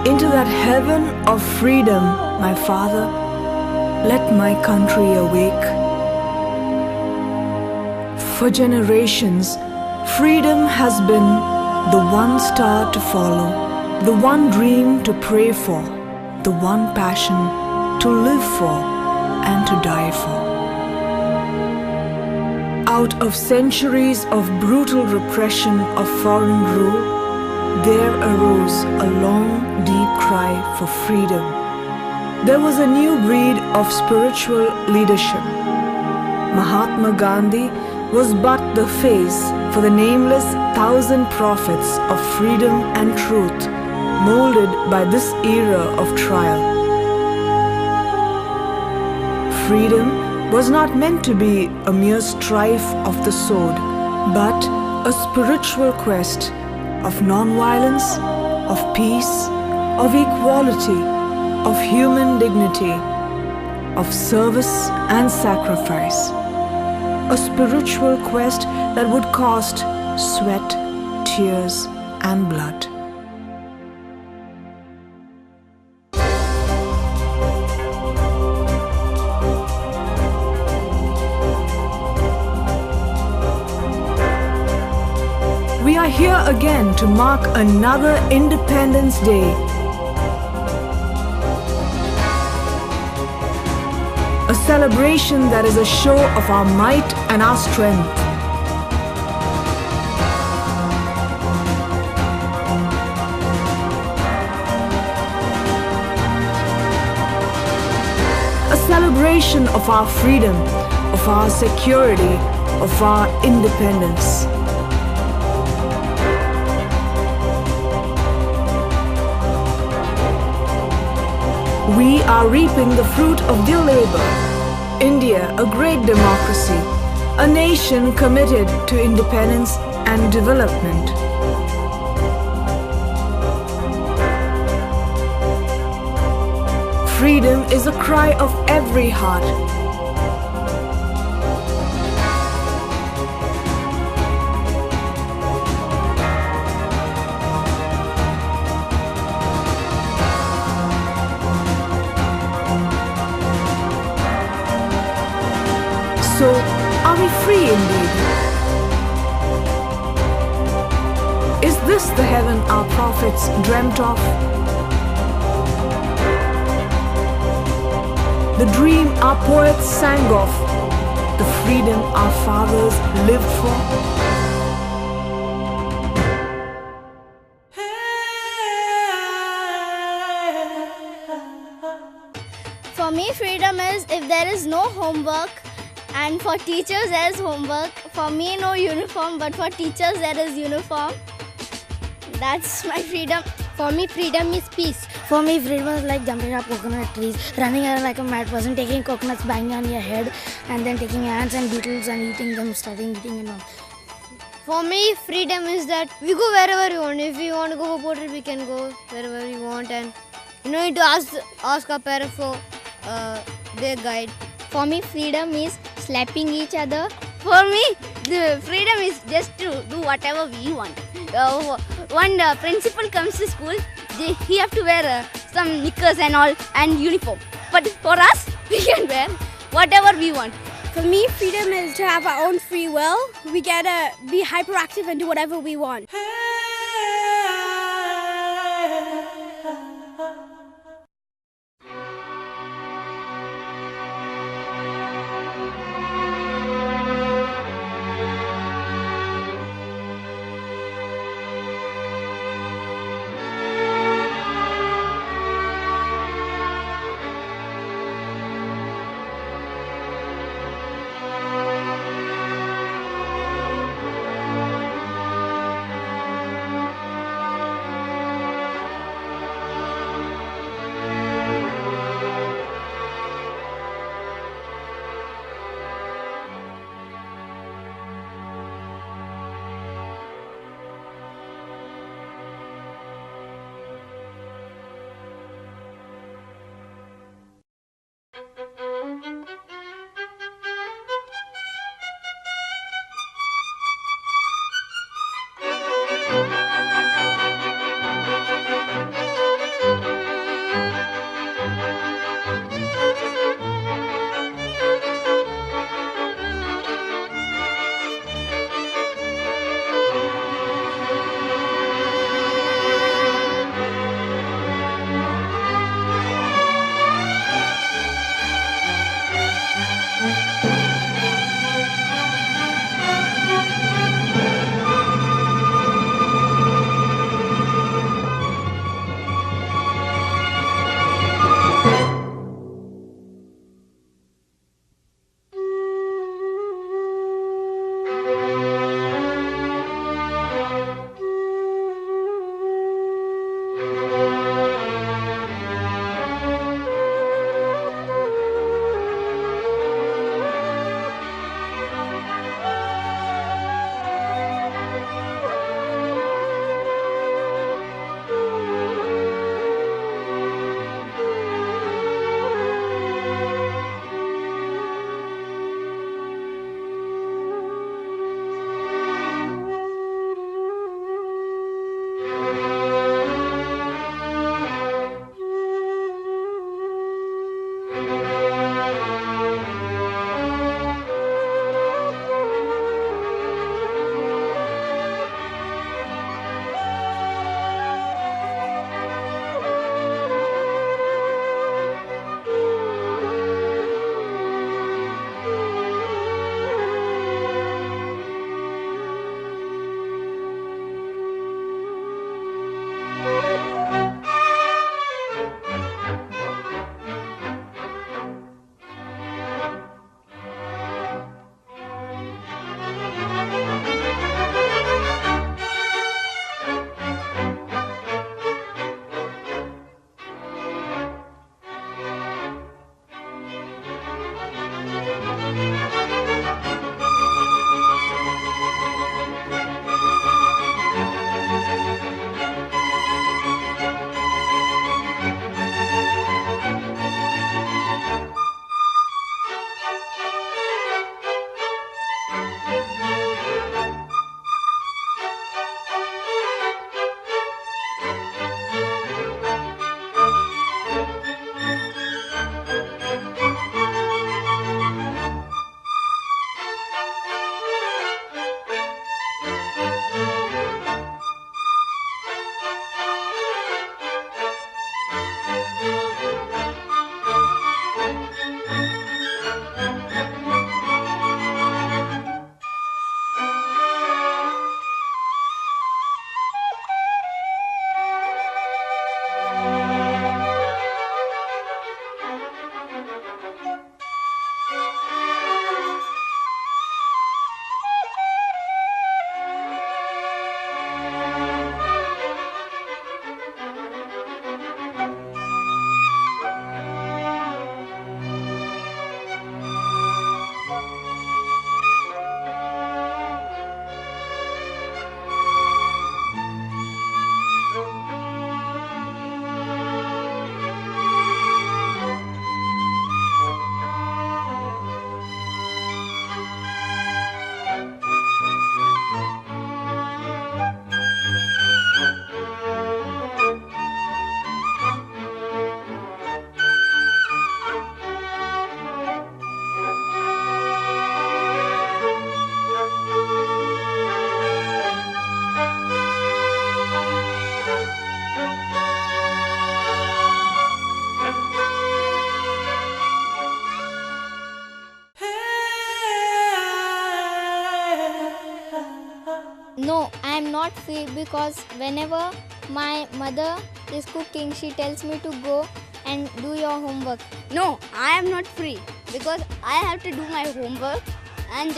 Into that heaven of freedom, my Father, let my country awake. For generations, freedom has been the one star to follow, the one dream to pray for, the one passion to live for and to die for. Out of centuries of brutal repression of foreign rule, there arose a long, deep cry for freedom. There was a new breed of spiritual leadership. Mahatma Gandhi was but the face for the nameless 1,000 prophets of freedom and truth, molded by this era of trial. Freedom was not meant to be a mere strife of the sword, but a spiritual quest of non-violence, of peace, of equality, of human dignity, of service and sacrifice. A spiritual quest that would cost sweat, tears, and blood. We are here again to mark another Independence Day. A celebration that is a show of our might and our strength. A celebration of our freedom, of our security, of our independence. We are reaping the fruit of their labor. India, a great democracy, a nation committed to independence and development. Freedom is a cry of every heart. So, are we free indeed? Is this the heaven our prophets dreamt of? The dream our poets sang of? The freedom our fathers lived for? For me, freedom is if there is no homework, and for teachers there is homework. For me, no uniform, but for teachers there is uniform. That's my freedom. For me, freedom is peace. For me, freedom is like jumping up coconut trees, running around like a mad person, taking coconuts, banging on your head, and then taking ants and beetles and eating them, starting eating and all. For me, freedom is that we go wherever we want. If we want to go for portrait, we can go wherever we want, and you don't need to ask our parents for their guide. For me, freedom is slapping each other. For me, the freedom is just to do whatever we want. When the principal comes to school, he have to wear some knickers and all and uniform. But for us, we can wear whatever we want. For me, freedom is to have our own free will. We get to be hyperactive and do whatever we want. not free because whenever my mother is cooking, she tells me to go and do your homework. No, I am not free because I have to do my homework and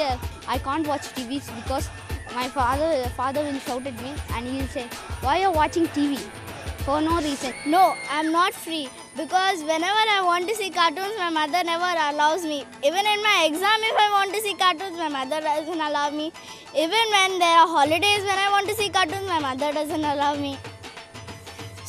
I can't watch TVs because my father will shout at me and he will say, why are you watching TV? For no reason. No, I'm not free because whenever I want to see cartoons, my mother never allows me. Even in my exam, if I want to see cartoons, my mother doesn't allow me. Even when there are holidays when I want to see cartoons, my mother doesn't allow me.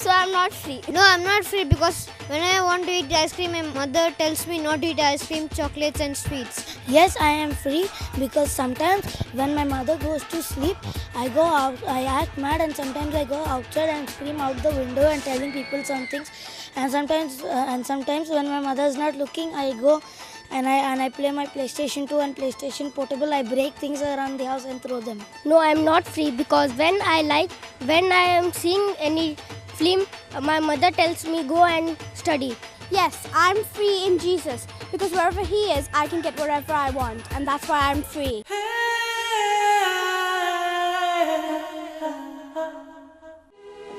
So I'm not free. No, I'm not free because when I want to eat ice cream, my mother tells me not to eat ice cream, chocolates and sweets. Yes, I am free because sometimes when my mother goes to sleep, I go out, I act mad, and sometimes I go outside and scream out the window and telling people some things. And sometimes when my mother is not looking, I go and I play my PlayStation 2 and PlayStation Portable. I break things around the house and throw them. No, I'm not free because when I am seeing any film, my mother tells me go and study. Yes, I'm free in Jesus because wherever He is, I can get whatever I want, and that's why I'm free.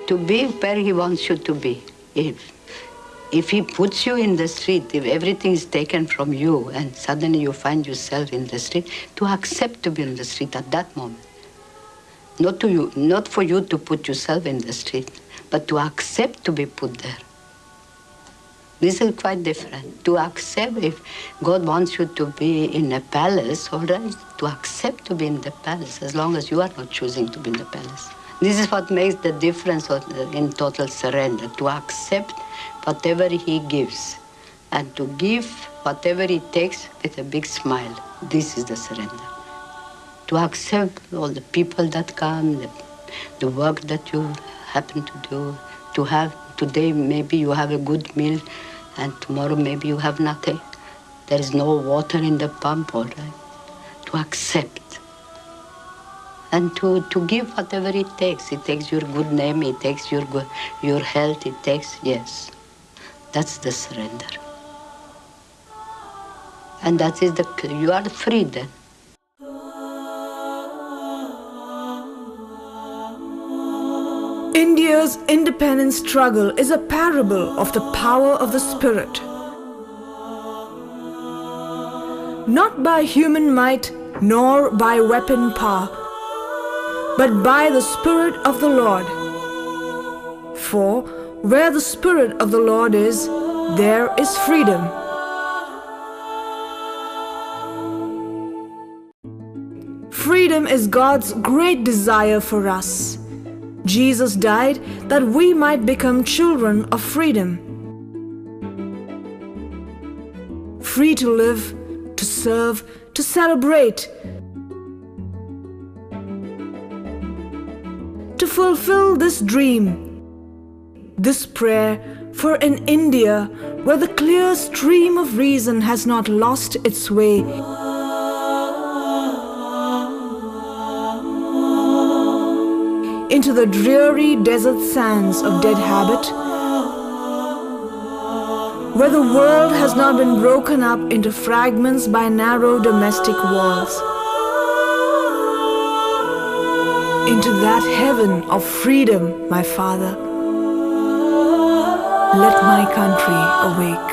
To be where He wants you to be. If He puts you in the street, if everything is taken from you and suddenly you find yourself in the street, to accept to be in the street at that moment. Not for you to put yourself in the street, but to accept to be put there. This is quite different. To accept, if God wants you to be in a palace, all right, to accept to be in the palace as long as you are not choosing to be in the palace. This is what makes the difference in total surrender, to accept whatever He gives and to give whatever He takes with a big smile. This is the surrender. To accept all the people that come, the work that you happen to do, to have today maybe you have a good meal and tomorrow maybe you have nothing. There is no water in the pump, all right. To accept. And to give whatever it takes. It takes your good name, it takes your health, it takes, yes. That's the surrender. And that is you are free then. India's independence struggle is a parable of the power of the spirit. Not by human might nor by weapon power, but by the Spirit of the Lord. For where the Spirit of the Lord is, there is freedom. Freedom is God's great desire for us. Jesus died that we might become children of freedom. Free to live, to serve, to celebrate, to fulfill this dream, this prayer for an India where the clear stream of reason has not lost its way. Into the dreary desert sands of dead habit, where the world has not been broken up into fragments by narrow domestic walls. Into that heaven of freedom, my Father, let my country awake.